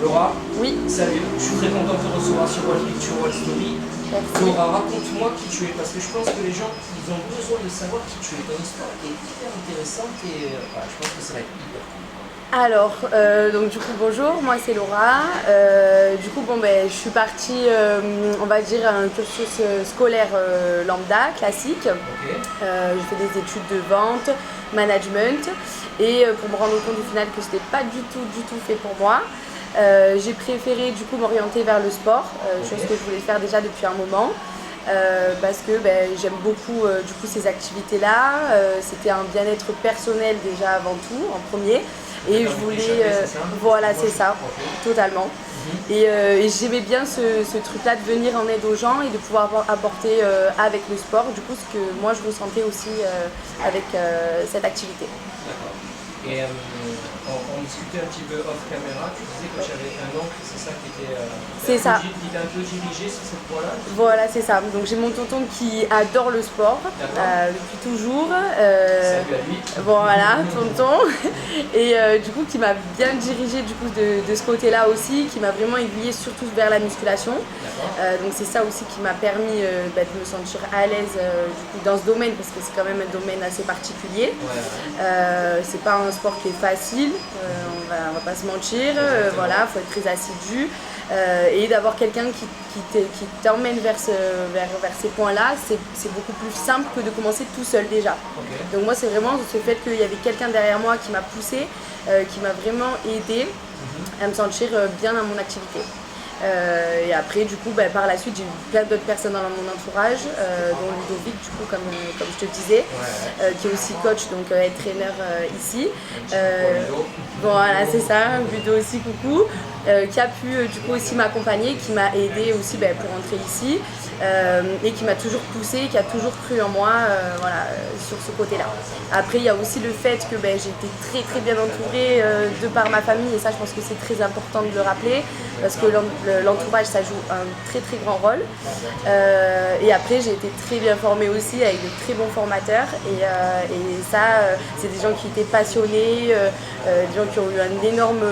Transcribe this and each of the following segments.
Laura, Oui. salut, je suis très content de te recevoir sur World Picture World Story. Merci. Laura, raconte-moi qui tu es, parce que je pense que les gens ils ont besoin de savoir qui tu es. Ton histoire est hyper intéressante et je pense que ça va être hyper cool. Alors, donc du coup, bonjour, moi c'est Laura. Du coup, je suis partie, on va dire, à un cursus scolaire lambda, classique. Ok. J'ai fait des études de vente, management, et pour me rendre compte au final que c'était pas du tout fait pour moi, j'ai préféré du coup m'orienter vers le sport, chose que je voulais faire déjà depuis un moment. Parce que j'aime beaucoup du coup ces activités-là. C'était un bien-être personnel déjà avant tout, en premier. Et je voulais, voilà, c'est ça, totalement. Et j'aimais bien ce truc-là de venir en aide aux gens et de pouvoir apporter avec le sport, du coup, ce que moi je ressentais aussi avec cette activité. D'accord. Et on discutait un petit peu off caméra, tu disais que tu avais un oncle, c'est ça qui était C'est ça. qui t'a un peu dirigé sur cette voie-là. Voilà, c'est ça. Donc j'ai mon tonton qui adore le sport depuis toujours. Salut à lui. Voilà, tonton. Et du coup, qui m'a bien dirigée du coup de ce côté-là aussi, qui m'a vraiment aiguillée surtout vers la musculation. Donc c'est ça aussi qui m'a permis de me sentir à l'aise du coup dans ce domaine, parce que c'est quand même un domaine assez particulier. C'est pas un sport qui est facile, on va pas se mentir. Voilà, faut être très assidu. Et d'avoir quelqu'un qui t'emmène vers ces points-là, c'est beaucoup plus simple que de commencer tout seul déjà. Okay. Donc moi, c'est vraiment ce fait qu'il y avait quelqu'un derrière moi qui m'a poussé, qui m'a vraiment aidé à me sentir bien dans mon activité. Et après, du coup, par la suite, j'ai eu plein d'autres personnes dans mon entourage, dont Ludovic, du coup, comme je te disais, qui est aussi coach, donc head trainer ici. Voilà, c'est ça, Ludo aussi, coucou, qui a pu du coup aussi m'accompagner, qui m'a aidé aussi pour entrer ici, et qui m'a toujours poussé, qui a toujours cru en moi, sur ce côté-là. Après, il y a aussi le fait que j'ai été très bien entourée de par ma famille, et ça, je pense que c'est très important de le rappeler, parce que l'entourage, ça joue un très grand rôle. Et après, j'ai été très bien formée aussi avec de très bons formateurs, et ça, c'est des gens qui étaient passionnés, des gens qui ont eu un énorme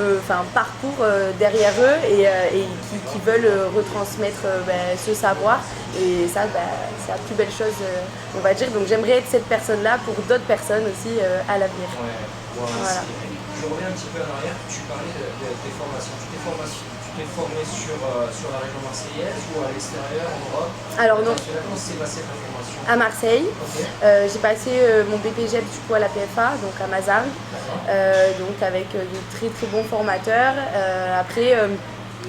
parcours derrière eux, et qui veulent retransmettre ce savoir. Et ça, c'est la plus belle chose, on va dire. Donc j'aimerais être cette personne-là pour d'autres personnes aussi à l'avenir. Voilà. Je reviens un petit peu en arrière, tu parlais de tes formations. Tu t'es formé sur la région marseillaise ou à l'extérieur, en Europe? Alors non. Comment s'est passée ta formation? À Marseille. Okay. J'ai passé mon BPGEP du coup à la PFA, donc à Mazargues, donc avec de très bons formateurs. Après,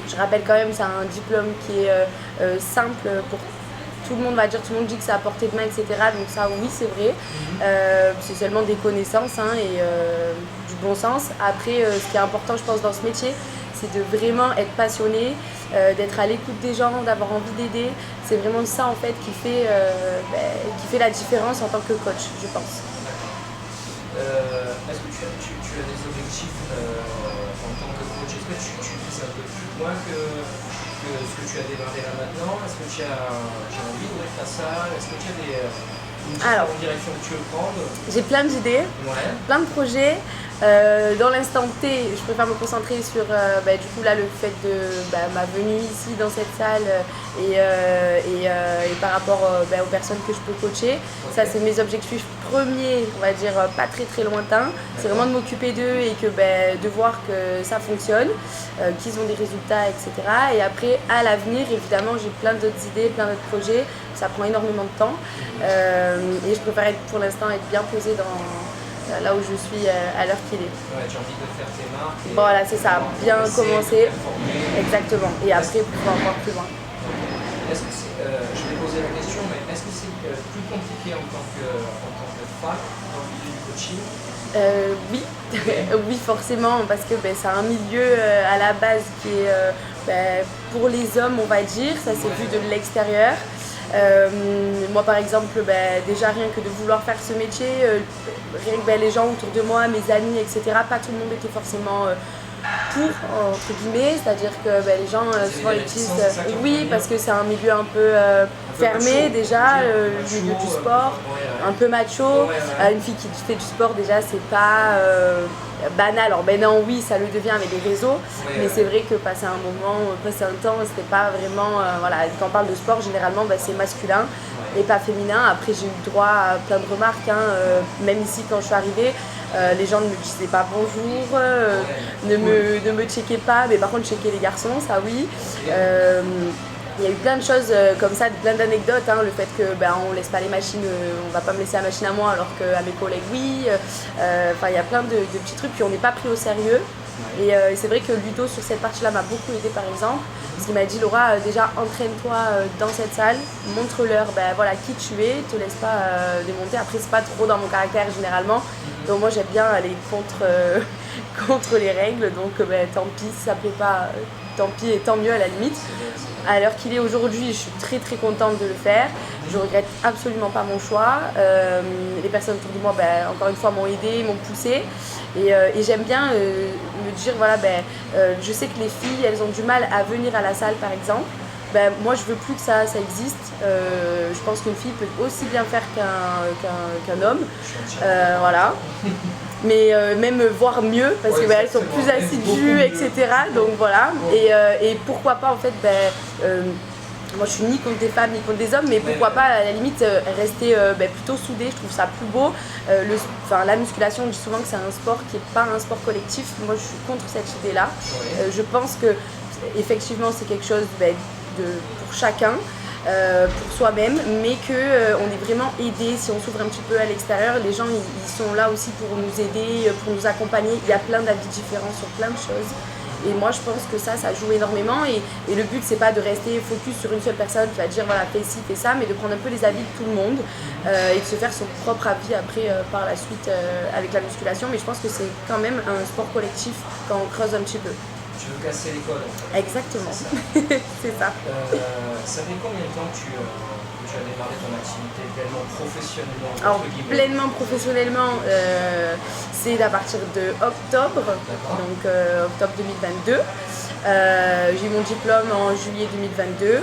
je rappelle quand même, c'est un diplôme qui est simple pour tout le monde, va dire, tout le monde dit que c'est à portée de main, etc. Donc ça, oui, c'est vrai. C'est seulement des connaissances et du bon sens. Après, ce qui est important, je pense, dans ce métier, c'est de vraiment être passionné, d'être à l'écoute des gens, d'avoir envie d'aider. C'est vraiment ça, en fait, qui fait la différence en tant que coach, je pense. Est-ce que tu as des objectifs en tant que coach? Est-ce que tu vises un peu plus loin que ce que tu as démarré là maintenant? Est-ce que tu as envie d'ouvrir ta salle? Est-ce que tu as une direction que tu veux prendre? J'ai plein d'idées, plein de projets. Dans l'instant T, je préfère me concentrer sur du coup là le fait de ma venue ici dans cette salle et par rapport aux personnes que je peux coacher. Ça, c'est mes objectifs premiers, on va dire pas très lointains. C'est vraiment de m'occuper d'eux et de voir que ça fonctionne, qu'ils ont des résultats, etc. Et après, à l'avenir, évidemment, j'ai plein d'autres idées, plein d'autres projets. Ça prend énormément de temps et je préfère pour l'instant être bien posée là où je suis à l'heure qu'il est. Ouais, tu as envie de faire tes marques. Voilà, c'est ça, bien commencer. Exactement. Et après, pouvoir encore plus loin. Est-ce que je vais poser la question, mais est-ce que c'est plus compliqué en tant que femme dans le milieu du coaching? Oui, oui, forcément, parce que c'est un milieu à la base qui est pour les hommes, on va dire. Ça, c'est vu de l'extérieur. Moi par exemple, déjà rien que de vouloir faire ce métier, rien que les gens autour de moi, mes amis, etc., pas tout le monde était forcément pour, entre guillemets, c'est-à-dire que les gens souvent utilisent, oui, parce que c'est un milieu un peu fermé macho, déjà, le milieu du sport, un peu macho. Une fille qui fait du sport déjà, c'est pas banal. Alors maintenant oui, ça le devient avec les réseaux, mais ouais. c'est vrai que passer un moment, passer un temps, c'était pas vraiment... voilà, quand on parle de sport, généralement c'est masculin et pas féminin. Après j'ai eu droit à plein de remarques, hein, même ici quand je suis arrivée, les gens ne me disaient pas bonjour, ne me checkaient pas, mais par contre checker les garçons, ça oui. Il y a eu plein de choses comme ça, plein d'anecdotes, hein, le fait que on laisse pas les machines, on va pas me laisser la machine à moi alors qu'à mes collègues oui. Il y a plein de petits trucs, puis on n'est pas pris au sérieux. Et c'est vrai que Ludo sur cette partie-là m'a beaucoup aidé par exemple, parce qu'il m'a dit Laura, déjà entraîne-toi dans cette salle, montre-leur voilà, qui tu es, te laisse pas démonter. Après c'est pas trop dans mon caractère généralement, donc moi j'aime bien aller contre les règles, donc tant pis si ça plaît pas, tant pis et tant mieux à la limite. À l'heure qu'il est aujourd'hui, je suis très très contente de le faire. Je regrette absolument pas mon choix. Les personnes autour de moi, encore une fois, m'ont aidé, m'ont poussé. Et j'aime bien me dire, voilà, je sais que les filles, elles ont du mal à venir à la salle, par exemple. Moi, je veux plus que ça existe. Je pense qu'une fille peut aussi bien faire qu'un homme. Voilà. Mais même voire mieux parce qu'elles sont plus assidues, etc. Donc voilà. Et pourquoi pas en fait, moi je suis ni contre des femmes ni contre des hommes, mais pourquoi pas à la limite rester plutôt soudée, je trouve ça plus beau. La musculation, on dit souvent que c'est un sport qui n'est pas un sport collectif. Moi je suis contre cette idée-là. Je pense que effectivement c'est quelque chose pour chacun. Pour soi-même, mais qu'on est vraiment aidé si on s'ouvre un petit peu à l'extérieur. Les gens ils sont là aussi pour nous aider, pour nous accompagner. Il y a plein d'avis différents sur plein de choses. Et moi je pense que ça joue énormément et le but c'est pas de rester focus sur une seule personne qui va dire voilà fais ci, fais ça, mais de prendre un peu les avis de tout le monde et de se faire son propre avis après par la suite avec la musculation. Mais je pense que c'est quand même un sport collectif quand on creuse un petit peu. Tu veux casser l'école en fait. Exactement, c'est ça. Ça fait combien de temps que tu as démarré ton activité pleinement professionnellement? Alors pleinement professionnellement, c'est à partir de octobre, donc octobre 2022. J'ai eu mon diplôme en juillet 2022.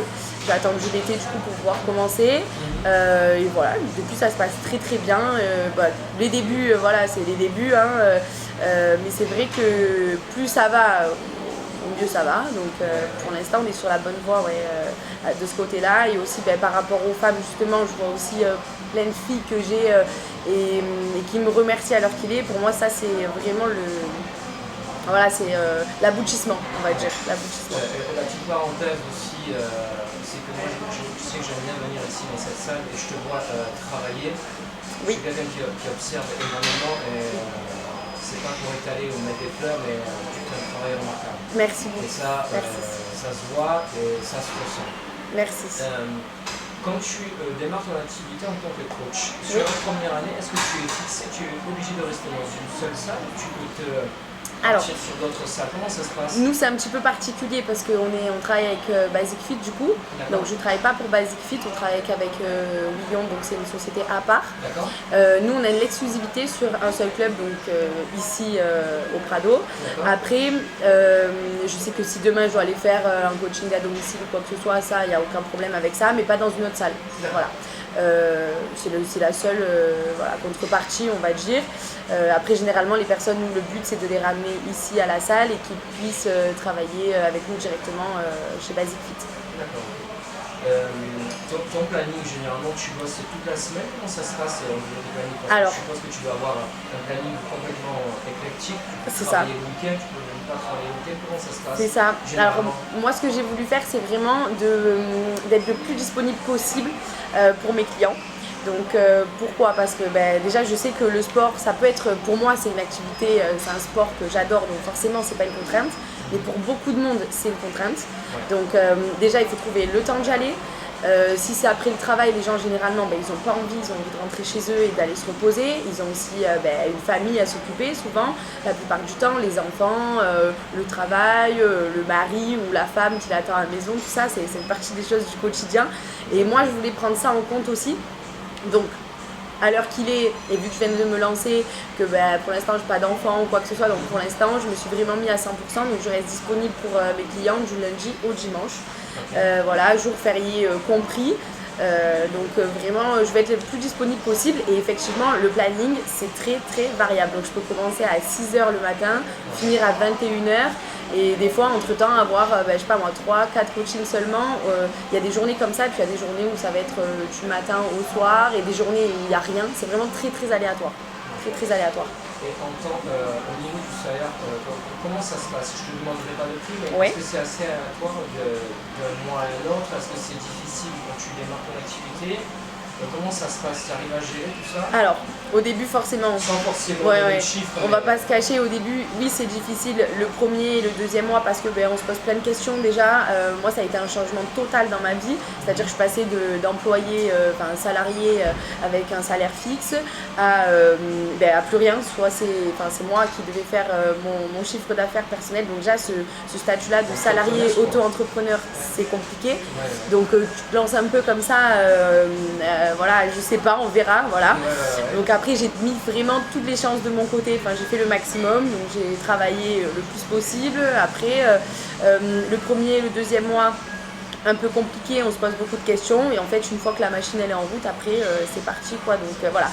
J'ai attendu l'été du coup pour pouvoir commencer. Et voilà, depuis ça se passe très très bien. Les débuts, voilà, c'est les débuts, hein, mais c'est vrai que plus ça va, mieux ça va. Donc pour l'instant on est sur la bonne voie de ce côté-là. Et aussi par rapport aux femmes justement, je vois aussi plein de filles que j'ai et qui me remercient à l'heure qu'il est. Pour moi ça c'est vraiment c'est l'aboutissement, on va dire. L'aboutissement. La petite parenthèse aussi, c'est que moi je sais que j'aime bien venir ici dans cette salle et je te vois travailler. Je suis quelqu'un qui observe énormément et c'est pas pour étaler ou mettre des fleurs, mais tu fais un travail remarquable. Merci beaucoup. Et ça, ça se voit et ça se ressent. Merci. Quand tu démarres ton activité en tant que coach, sur la première année, est-ce que tu es fixé, tu es obligé de rester dans une seule salle ou tu peux te partir sur d'autres salles? Comment ça se passe? Nous c'est un petit peu particulier parce qu'on travaille avec Basic Fit du coup. Donc je ne travaille pas pour Basic Fit, on travaille avec William, donc c'est une société à part. Nous on a l'exclusivité sur un seul club, donc ici au Prado. Après je sais que si demain je dois aller faire un coaching à domicile ou quoi que ce soit, ça il n'y a aucun problème avec ça, mais pas dans une autre salle. Voilà. C'est la seule contrepartie on va dire. Après généralement les personnes, le but c'est de les ramener ici à la salle et qu'ils puissent travailler avec nous directement chez Basic Fit. D'accord. Ton planning, généralement tu bosses toute la semaine, comment ça se passe au niveau du planning? Parce que je suppose que tu dois avoir un planning complètement éclectique, tu peux travailler le week-end, tu peux même pas travailler le week-end, comment ça se passe? C'est ça. Alors moi ce que j'ai voulu faire c'est vraiment d'être le plus disponible possible pour mes clients. Donc pourquoi? Parce que déjà je sais que le sport ça peut être, pour moi c'est une activité, c'est un sport que j'adore, donc forcément c'est pas une contrainte, mais pour beaucoup de monde c'est une contrainte. Donc déjà il faut trouver le temps d'y aller. Si c'est après le travail, les gens généralement ils n'ont pas envie, ils ont envie de rentrer chez eux et d'aller se reposer. Ils ont aussi une famille à s'occuper souvent, la plupart du temps, les enfants, le travail, le mari ou la femme qui l'attend à la maison, tout ça c'est une partie des choses du quotidien. Et moi je voulais prendre ça en compte aussi. Donc à l'heure qu'il est, et vu que je viens de me lancer, que pour l'instant je n'ai pas d'enfant ou quoi que ce soit, donc pour l'instant je me suis vraiment mis à 100%, donc je reste disponible pour mes clients du lundi au dimanche. Voilà, jour férié compris. Vraiment, je vais être le plus disponible possible. Et effectivement, le planning, c'est très très variable. Donc je peux commencer à 6h le matin, finir à 21h. Et des fois, entre-temps, avoir, je sais pas moi, 3-4 coachings seulement. Il y a des journées comme ça, puis il y a des journées où ça va être du matin au soir, et des journées où il n'y a rien. C'est vraiment très très aléatoire. Très très aléatoire. Et au niveau du salaire, comment ça se passe? Je ne te demanderai pas de prix, mais Ouais. est-ce que c'est assez aléatoire d'un mois à un autre? Est-ce que c'est difficile quand tu démarres ton activité? Comment ça se passe? Tu arrives à gérer tout ça? Alors, au début, forcément. Sans forcément Ouais, donner ouais. de chiffres. On va pas se cacher au début, oui c'est difficile le premier et le deuxième mois parce que on se pose plein de questions déjà. Moi ça a été un changement total dans ma vie, c'est-à-dire que je suis passée d'employé, salarié avec un salaire fixe à plus rien, soit c'est moi qui devais faire mon chiffre d'affaires personnel, donc déjà ce statut-là de salarié auto-entrepreneur c'est compliqué, donc tu te lances un peu comme ça, voilà, je sais pas, on verra, voilà. Donc après j'ai mis vraiment toutes les chances de mon côté, j'ai fait le maximum, donc j'ai travaillé le plus possible. Après le premier et le deuxième mois un peu compliqué, on se pose beaucoup de questions et en fait une fois que la machine elle est en route, après c'est parti quoi. Donc voilà.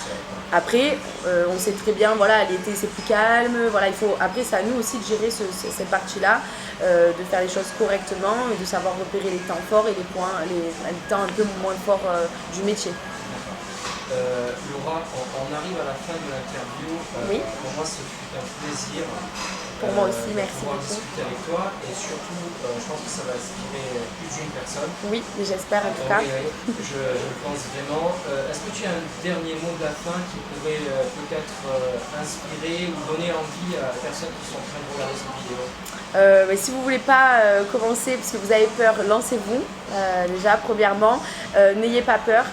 Après on sait très bien, voilà, l'été c'est plus calme, voilà, après c'est à nous aussi de gérer cette partie-là, de faire les choses correctement et de savoir repérer les temps forts et les temps un peu moins forts du métier. Laura, on arrive à la fin de l'interview. Oui. Pour moi, ce fut un plaisir. Pour moi aussi, de merci pouvoir beaucoup. discuter avec toi et surtout, je pense que ça va inspirer plus d'une personne. Oui, j'espère en tout cas. Oui, je le pense vraiment. Est-ce que tu as un dernier mot de la fin qui pourrait peut-être inspirer ou donner envie à les personnes qui sont en train de regarder cette vidéo? Si vous ne voulez pas commencer parce que vous avez peur, lancez-vous. Déjà, premièrement, n'ayez pas peur.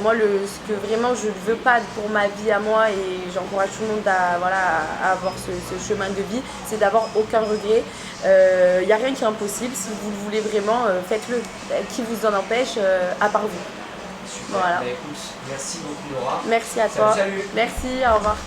Moi, ce que vraiment je ne veux pas pour ma vie à moi, et j'encourage tout le monde à avoir ce chemin de vie, c'est d'avoir aucun regret. Il n'y a rien qui est impossible. Si vous le voulez vraiment, faites-le. Qui vous en empêche, à part vous. Super. Voilà. Écoute, merci beaucoup Laura. Merci à toi. Salut. Merci, au revoir.